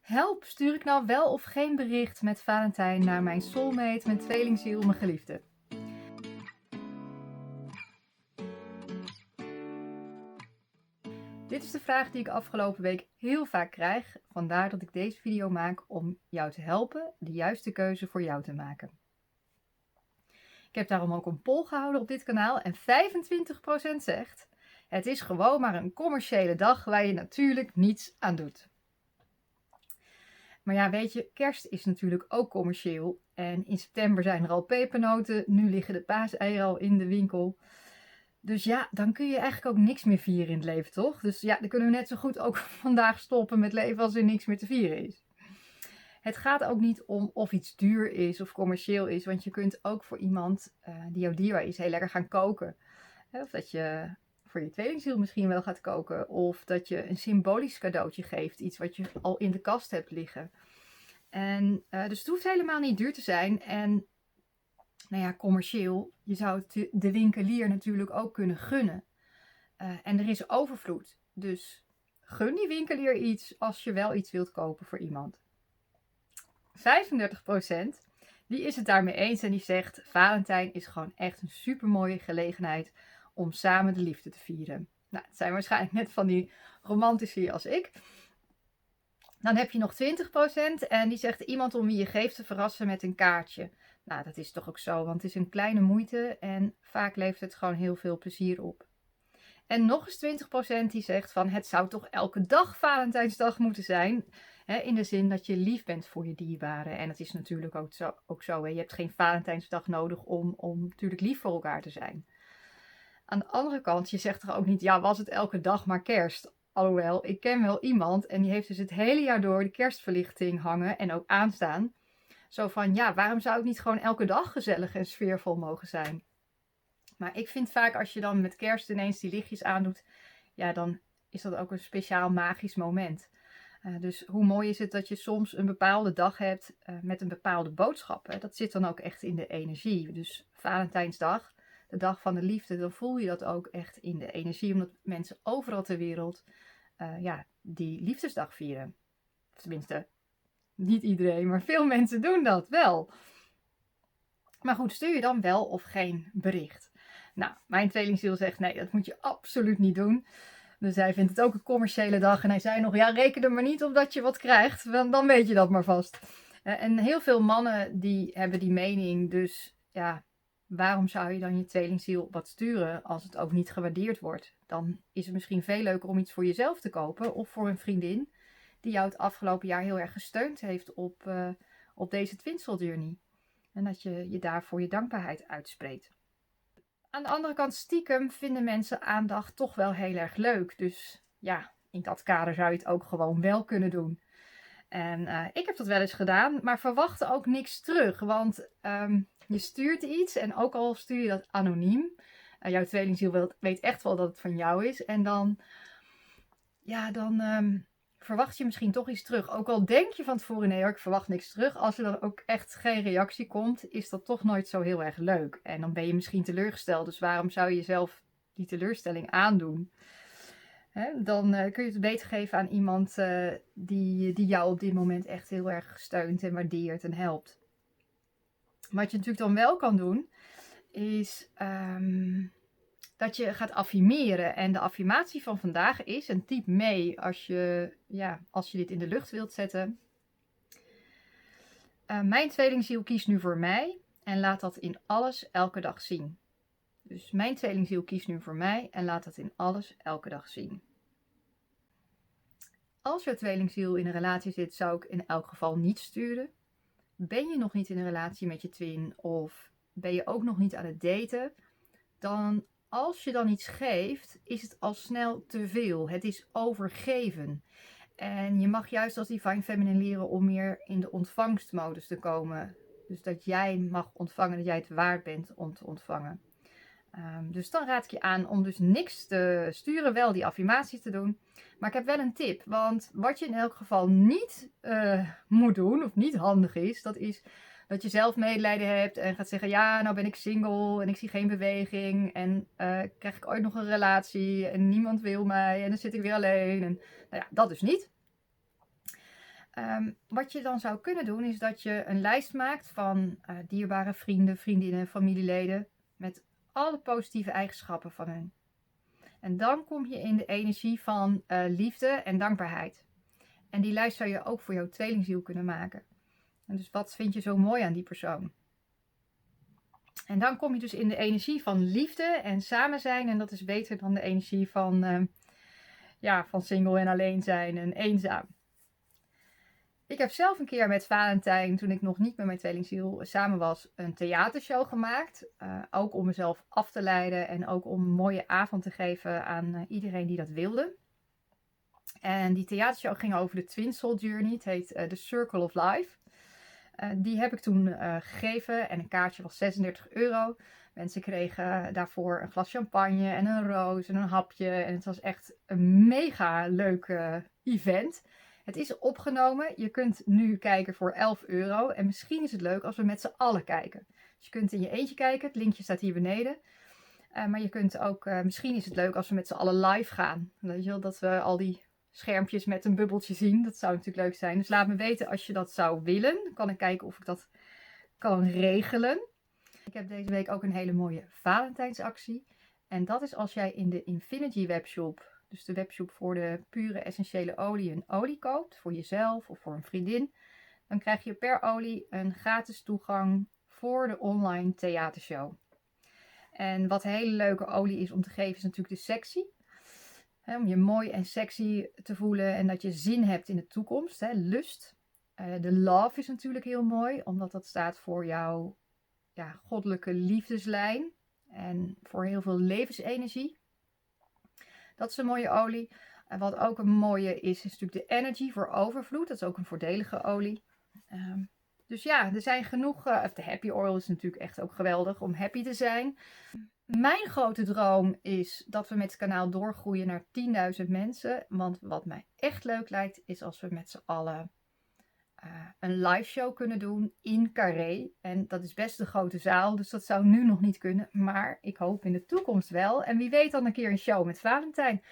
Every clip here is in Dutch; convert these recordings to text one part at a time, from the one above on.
Help, stuur ik nou wel of geen bericht met Valentijn naar mijn soulmate, mijn tweelingziel, mijn geliefde? Dit is de vraag die ik afgelopen week heel vaak krijg. Vandaar dat ik deze video maak om jou te helpen de juiste keuze voor jou te maken. Ik heb daarom ook een poll gehouden op dit kanaal en 25% zegt: het is gewoon maar een commerciële dag waar je natuurlijk niets aan doet. Maar ja, weet je, kerst is natuurlijk ook commercieel. En in september zijn er al pepernoten. Nu liggen de paaseieren al in de winkel. Dus ja, dan kun je eigenlijk ook niks meer vieren in het leven, toch? Dus ja, dan kunnen we net zo goed ook vandaag stoppen met leven als er niks meer te vieren is. Het gaat ook niet om of iets duur is of commercieel is. Want je kunt ook voor iemand die jouw dierbaar is heel lekker gaan koken. Of dat je voor je tweelingziel misschien wel gaat koken. Of dat je een symbolisch cadeautje geeft. Iets wat je al in de kast hebt liggen. En dus het hoeft helemaal niet duur te zijn. En nou ja, commercieel, je zou het de winkelier natuurlijk ook kunnen gunnen. En er is overvloed. Dus gun die winkelier iets als je wel iets wilt kopen voor iemand. 35% die is het daarmee eens en die zegt: Valentijn is gewoon echt een supermooie gelegenheid om samen de liefde te vieren. Nou, het zijn waarschijnlijk net van die romantici als ik. Dan heb je nog 20% en die zegt: iemand om wie je geeft te verrassen met een kaartje. Nou, dat is toch ook zo, want het is een kleine moeite en vaak levert het gewoon heel veel plezier op. En nog eens 20% die zegt van: het zou toch elke dag Valentijnsdag moeten zijn. Hè, in de zin dat je lief bent voor je dierbaren. En dat is natuurlijk ook zo hè. Je hebt geen Valentijnsdag nodig om natuurlijk lief voor elkaar te zijn. Aan de andere kant, je zegt toch ook niet: ja, was het elke dag maar kerst? Alhoewel, ik ken wel iemand en die heeft dus het hele jaar door de kerstverlichting hangen en ook aanstaan. Zo van: ja, waarom zou het niet gewoon elke dag gezellig en sfeervol mogen zijn? Maar ik vind vaak als je dan met kerst ineens die lichtjes aandoet, ja, dan is dat ook een speciaal magisch moment. Dus hoe mooi is het dat je soms een bepaalde dag hebt met een bepaalde boodschap. Hè? Dat zit dan ook echt in de energie. Dus Valentijnsdag, de dag van de liefde, dan voel je dat ook echt in de energie. Omdat mensen overal ter wereld die liefdesdag vieren. Tenminste, niet iedereen, maar veel mensen doen dat wel. Maar goed, stuur je dan wel of geen bericht? Nou, mijn tweelingziel zegt: nee, dat moet je absoluut niet doen. Dus hij vindt het ook een commerciële dag. En hij zei nog: ja, reken er maar niet op dat je wat krijgt. Want dan weet je dat maar vast. En heel veel mannen die hebben die mening. Dus ja, waarom zou je dan je tweelingziel wat sturen als het ook niet gewaardeerd wordt? Dan is het misschien veel leuker om iets voor jezelf te kopen. Of voor een vriendin die jou het afgelopen jaar heel erg gesteund heeft op deze Twin Soul Journey. En dat je je daarvoor je dankbaarheid uitspreekt. Aan de andere kant, stiekem vinden mensen aandacht toch wel heel erg leuk. Dus ja, in dat kader zou je het ook gewoon wel kunnen doen. En ik heb dat wel eens gedaan, maar verwacht ook niks terug. Want je stuurt iets en ook al stuur je dat anoniem. Jouw tweelingziel weet echt wel dat het van jou is. En dan verwacht je misschien toch iets terug. Ook al denk je van tevoren: nee hoor, ik verwacht niks terug. Als er dan ook echt geen reactie komt, is dat toch nooit zo heel erg leuk. En dan ben je misschien teleurgesteld. Dus waarom zou je jezelf die teleurstelling aandoen? Dan kun je het beter geven aan iemand die jou op dit moment echt heel erg steunt en waardeert en helpt. Wat je natuurlijk dan wel kan doen, is dat je gaat affirmeren. En de affirmatie van vandaag is, en typ mee als je dit in de lucht wilt zetten: mijn tweelingziel kiest nu voor mij en laat dat in alles elke dag zien. Dus mijn tweelingziel kiest nu voor mij en laat dat in alles elke dag zien. Als je tweelingziel in een relatie zit, zou ik in elk geval niet sturen. Ben je nog niet in een relatie met je twin of ben je ook nog niet aan het daten, dan als je dan iets geeft, is het al snel te veel. Het is overgeven. En je mag juist als Divine Feminine leren om meer in de ontvangstmodus te komen. Dus dat jij mag ontvangen, dat jij het waard bent om te ontvangen. Dus dan raad ik je aan om dus niks te sturen, wel die affirmatie te doen. Maar ik heb wel een tip, want wat je in elk geval niet moet doen, of niet handig is, dat is dat je zelf medelijden hebt en gaat zeggen: ja, nou ben ik single en ik zie geen beweging en krijg ik ooit nog een relatie en niemand wil mij en dan zit ik weer alleen. En nou ja, dat dus niet. Wat je dan zou kunnen doen is dat je een lijst maakt van dierbare vrienden, vriendinnen, familieleden met alle positieve eigenschappen van hen. En dan kom je in de energie van liefde en dankbaarheid. En die lijst zou je ook voor jouw tweelingziel kunnen maken. En dus wat vind je zo mooi aan die persoon? En dan kom je dus in de energie van liefde en samen zijn. En dat is beter dan de energie van single en alleen zijn en eenzaam. Ik heb zelf een keer met Valentijn, toen ik nog niet met mijn tweelingziel samen was, een theatershow gemaakt. Ook om mezelf af te leiden en ook om een mooie avond te geven aan iedereen die dat wilde. En die theatershow ging over de Twin Soul Journey. Het heet The Circle of Life. Die heb ik toen gegeven en een kaartje was €36. Mensen kregen daarvoor een glas champagne en een roos en een hapje. En het was echt een mega leuk event. Het is opgenomen. Je kunt nu kijken voor €11. En misschien is het leuk als we met z'n allen kijken. Dus je kunt in je eentje kijken. Het linkje staat hier beneden. Maar je kunt ook, misschien is het leuk als we met z'n allen live gaan. Weet je wel, dat we al die schermpjes met een bubbeltje zien. Dat zou natuurlijk leuk zijn. Dus laat me weten als je dat zou willen. Dan kan ik kijken of ik dat kan regelen. Ik heb deze week ook een hele mooie Valentijnsactie. En dat is als jij in de Infinity webshop, dus de webshop voor de pure essentiële olie, een olie koopt. Voor jezelf of voor een vriendin. Dan krijg je per olie een gratis toegang voor de online theatershow. En wat een hele leuke olie is om te geven is natuurlijk de sexy. Om je mooi en sexy te voelen en dat je zin hebt in de toekomst. Lust. De love is natuurlijk heel mooi, omdat dat staat voor jouw goddelijke liefdeslijn. En voor heel veel levensenergie. Dat is een mooie olie. En wat ook een mooie is natuurlijk de energy voor overvloed. Dat is ook een voordelige olie. Dus ja, er zijn genoeg. De happy oil is natuurlijk echt ook geweldig om happy te zijn. Mijn grote droom is dat we met het kanaal doorgroeien naar 10.000 mensen. Want wat mij echt leuk lijkt is als we met z'n allen een live show kunnen doen in Carré. En dat is best een grote zaal, dus dat zou nu nog niet kunnen. Maar ik hoop in de toekomst wel. En wie weet dan een keer een show met Valentijn.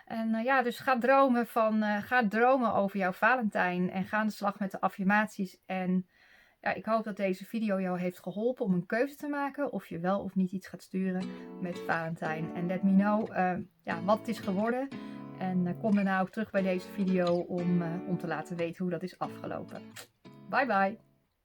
En dus ga dromen over jouw Valentijn. En ga aan de slag met de affirmaties. En ja, ik hoop dat deze video jou heeft geholpen om een keuze te maken. Of je wel of niet iets gaat sturen met Valentijn. En let me know wat het is geworden. En kom daarna ook terug bij deze video om te laten weten hoe dat is afgelopen. Bye bye!